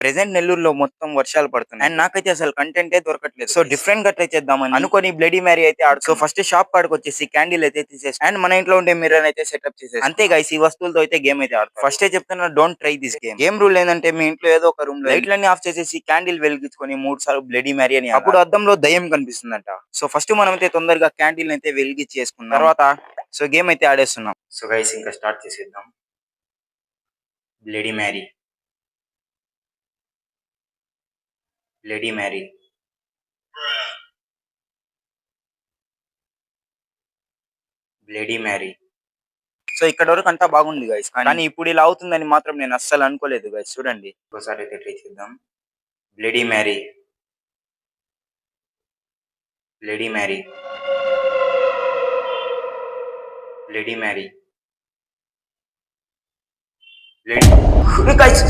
Present నెల్లూరులో మొత్తం వర్షాలు పడుతున్నాయి అండ్ నాకైతే అసలు కంటెంటే దొరకట్లేదు. సో డిఫరెంట్ గా ట్రై చేద్దామని అనుకొని బ్లడీ మ్యారీ అయితే ఆడు. సో ఫస్ట్ షాప్ కాడికి వచ్చేసి క్యాండిల్ అయితే తీసేసి అండ్ మన ఇంట్లో ఉండే మిర్రర్ అయితే సెటప్ చేసేసి అంతే గైస్ ఈ వస్తువులతో అయితే గేమ్ అయితే ఆడుతాం. ఫస్ట్ చెప్తున్నా don't try this game. Game rule ఏంటంటే మీ ఇంట్లో ఏదో ఒక రూమ్ లో లైట్లన్నీ ఆఫ్ చేసేసి క్యాండిల్ వెలిగించుకొని 3 సార్లు బ్లడీ మ్యారీ అని అప్పుడు అద్దంలో దయ్యం కనిపిస్తుందంట. సో ఫస్ట్ మనం అయితే తొందరగా క్యాండిల్ అయితే వెలిగించేసుకున్నాం. తర్వాత సో గేమ్ అయితే ఆడేస్తున్నాం. సో గైస్ ఇంకా స్టార్ట్ చేసేద్దాం. Bloody marry, bloody marry, bloody marry. So ఇక్కడ వరకు అంతా బాగుంది గైస్, కానీ ఇప్పుడు ఇలా అవుతుందని మాత్రం నేను అస్సలు అనుకోలేదు గైస్. చూడండి ఒకసారి అయితే ట్రై చేద్దాం. Bloody marry, bloody marry, bloody marry, bloody guys.